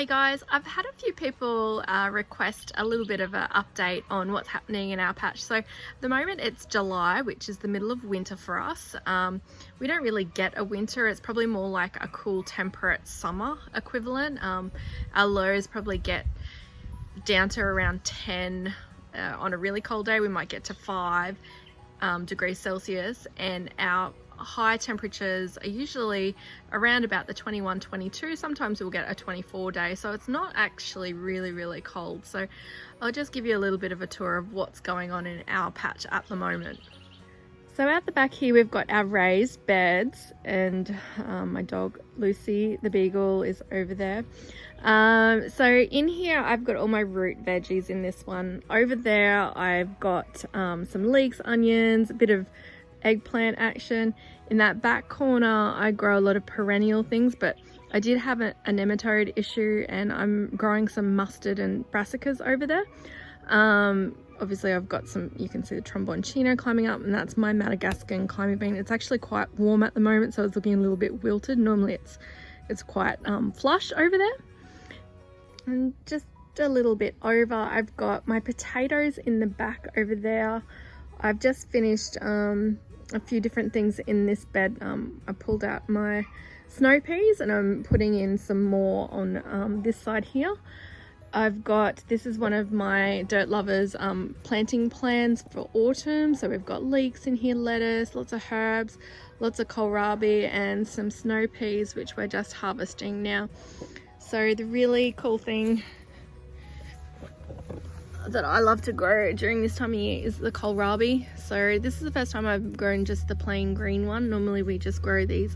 Hey guys, I've had a few people request a little bit of an update on what's happening in our patch. So at the moment it's July, which is the middle of winter for us. We don't really get a winter, it's probably more like a cool temperate summer equivalent. Our lows probably get down to around 10 on a really cold day. We might get to 5 degrees Celsius, and our high temperatures are usually around about the 21, 22. Sometimes we'll get a 24 day, so it's not actually really cold. So I'll just give you a little bit of a tour of what's going on in our patch at the moment. So out the back here we've got our raised beds, and my dog Lucy the beagle is over there. So in here I've got all my root veggies in this one. Over there I've got some leeks, onions, a bit of eggplant action. In that back corner I grow a lot of perennial things, but I did have a nematode issue and I'm growing some mustard and brassicas over there. Obviously I've got some, you can see the tromboncino climbing up, and that's my Madagascan climbing bean. It's actually quite warm at the moment, so it's looking a little bit wilted. Normally it's quite flush over there. And just a little bit over, I've got my potatoes in the back over there. I've just finished a few different things in this bed. I pulled out my snow peas and I'm putting in some more on this side here. I've got, this is one of my Dirt Lovers planting plans for autumn. So we've got leeks in here, lettuce, lots of herbs, lots of kohlrabi, and some snow peas, which we're just harvesting now. So the really cool thing that I love to grow during this time of year is the kohlrabi. So this is the first time I've grown just the plain green one. Normally we just grow these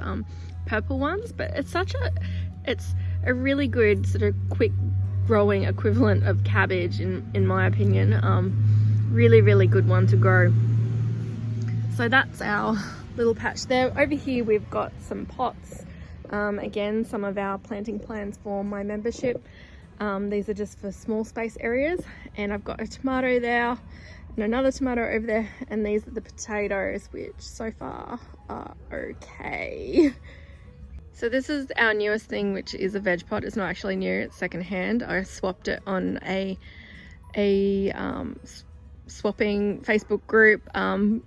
purple ones, but it's a really good sort of quick growing equivalent of cabbage in my opinion. Really good one to grow. So that's our little patch there. Over here we've got some pots, again some of our planting plans for my membership. These are just for small space areas, and I've got a tomato there and another tomato over there, and these are the potatoes, which so far are okay. So this is our newest thing, which is a veg pot. It's not actually new, it's secondhand. I swapped it on a swapping Facebook group.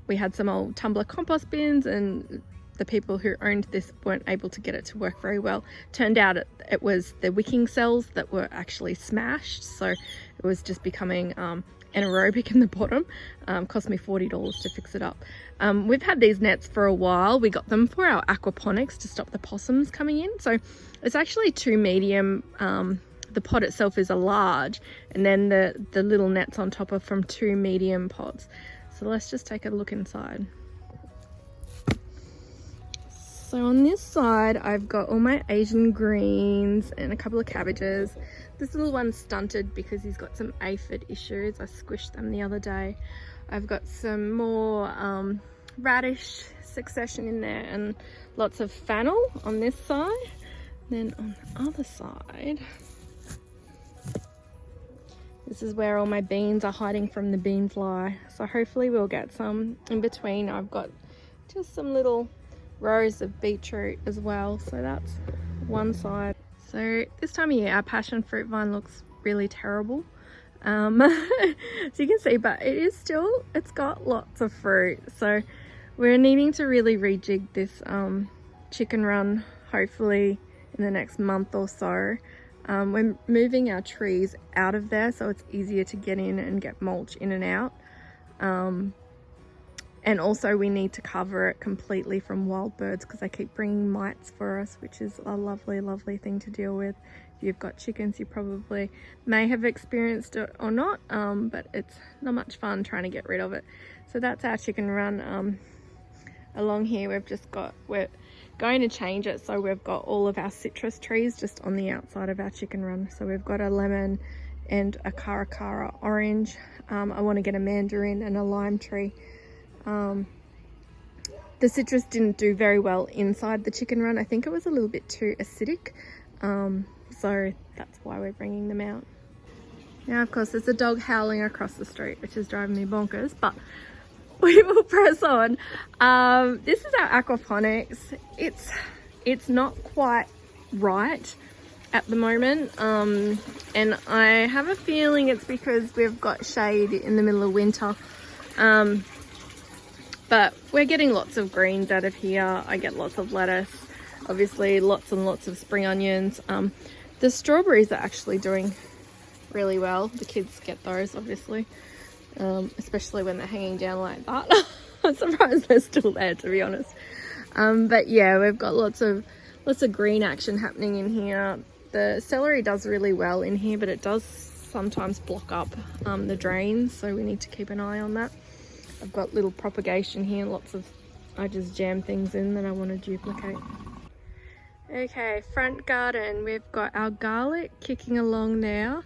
We had some old Tumblr compost bins, and the people who owned this weren't able to get it to work very well. Turned out it was the wicking cells that were actually smashed, so it was just becoming anaerobic in the bottom. Cost me $40 to fix it up. We've had these nets for a while. We got them for our aquaponics to stop the possums coming in. So it's actually 2 medium. The pot itself is a large, and then the little nets on top are from 2 medium pots. So let's just take a look inside. So on this side, I've got all my Asian greens and a couple of cabbages. This little one's stunted because he's got some aphid issues. I squished them the other day. I've got some more radish succession in there, and lots of fennel on this side. Then on the other side, this is where all my beans are hiding from the bean fly. So hopefully we'll get some in between. I've got just some little rows of beetroot as well, so that's one side. So this time of year our passion fruit vine looks really terrible, so you can see, but it's got lots of fruit. So we're needing to really rejig this chicken run hopefully in the next month or so. We're moving our trees out of there so it's easier to get in and get mulch in and out. And also we need to cover it completely from wild birds because they keep bringing mites for us, which is a lovely thing to deal with. If you've got chickens, you probably may have experienced it or not, but it's not much fun trying to get rid of it. So that's our chicken run. Along here we're going to change it, so we've got all of our citrus trees just on the outside of our chicken run. So we've got a lemon and a caracara orange. I want to get a mandarin and a lime tree. The citrus didn't do very well inside the chicken run. I think it was a little bit too acidic, so that's why we're bringing them out. Now of course there's a dog howling across the street, which is driving me bonkers, but we will press on. This is our aquaponics. It's not quite right. at the moment, and I have a feeling it's because we've got shade in the middle of winter, but we're getting lots of greens out of here. I get lots of lettuce, obviously lots and lots of spring onions. The strawberries are actually doing really well. The kids get those, obviously, especially when they're hanging down like that. I'm surprised they're still there, to be honest. But yeah, we've got lots of green action happening in here. The celery does really well in here, but it does sometimes block up the drains, so we need to keep an eye on that. I've got little propagation here, I just jam things in that I want to duplicate. Okay, front garden, we've got our garlic kicking along now.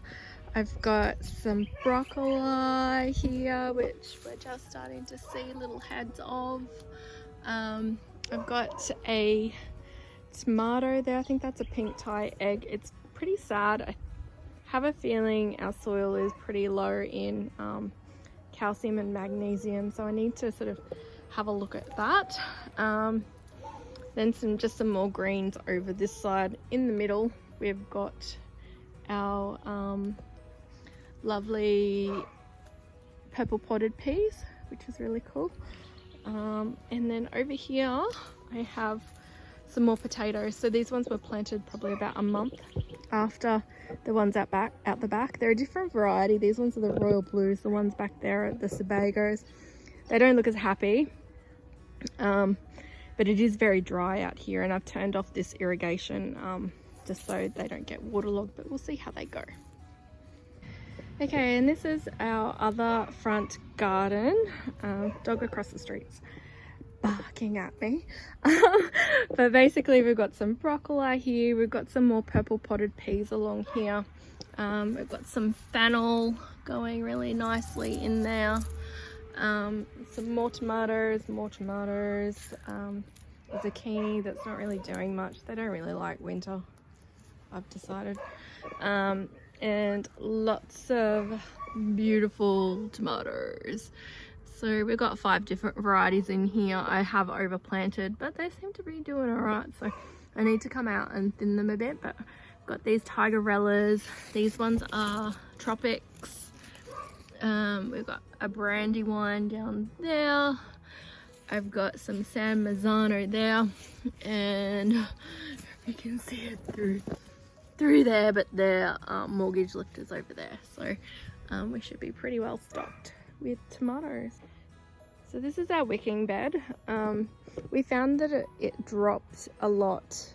I've got some broccoli here, which we're just starting to see little heads of. I've got a tomato there. I think that's a pink Thai egg. It's pretty sad. I have a feeling our soil is pretty low in calcium and magnesium, so I need to sort of have a look at that. Then just some more greens over this side. In the middle we've got our lovely purple potted peas, which is really cool. And then over here I have some more potatoes. So these ones were planted probably about a month after the ones out the back. They're a different variety. These ones are the royal blues. The ones back there are the Sebagos. They don't look as happy, but it is very dry out here, and I've turned off this irrigation just so they don't get waterlogged, but we'll see how they go. Okay, and this is our other front garden. Dog across the street's barking at me. But basically we've got some broccoli here, we've got some more purple potted peas along here, we've got some fennel going really nicely in there, some more tomatoes, zucchini that's not really doing much. They don't really like winter, I've decided, and lots of beautiful tomatoes. So we've got 5 different varieties in here. I have overplanted, but they seem to be doing all right. So I need to come out and thin them a bit, but I've got these tigerellas. These ones are tropics. We've got a brandy one down there. I've got some San Marzano there, and you can see it through there, but they're mortgage lifters over there. So we should be pretty well stocked with tomatoes. So this is our wicking bed. We found that it dropped a lot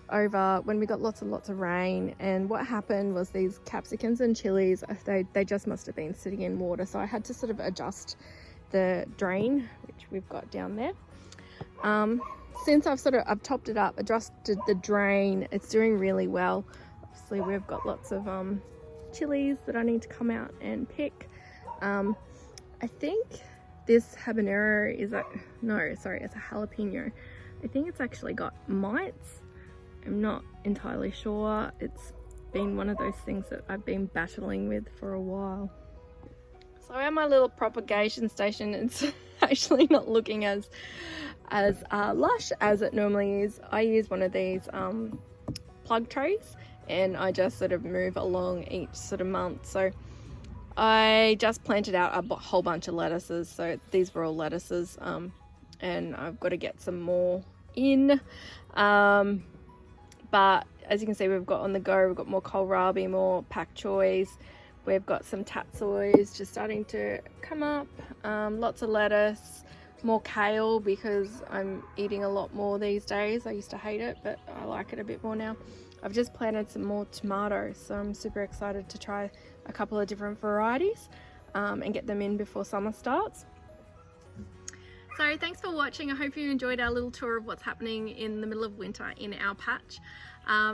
over when we got lots and lots of rain, and what happened was these capsicums and chilies, they just must have been sitting in water, so I had to sort of adjust the drain, which we've got down there. Since I've topped it up, adjusted the drain, it's doing really well. Obviously we've got lots of chilies that I need to come out and pick. I think this habanero is it's a jalapeno. I think it's actually got mites. I'm not entirely sure. It's been one of those things that I've been battling with for a while. So at my little propagation station, it's actually not looking as lush as it normally is. I use one of these plug trays, and I just sort of move along each sort of month. So I just planted out a whole bunch of lettuces. So these were all lettuces, and I've got to get some more in. But as you can see, we've got on the go, we've got more kohlrabi, more pak choys. We've got some tatsoys just starting to come up. Lots of lettuce, more kale because I'm eating a lot more these days. I used to hate it, but I like it a bit more now. I've just planted some more tomatoes, so I'm super excited to try a couple of different varieties and get them in before summer starts. So thanks for watching. I hope you enjoyed our little tour of what's happening in the middle of winter in our patch.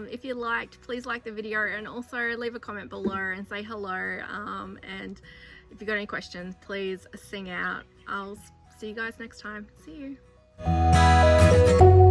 If you liked, please like the video, and also leave a comment below and say hello. And if you've got any questions, please sing out. I'll see you guys next time. See you.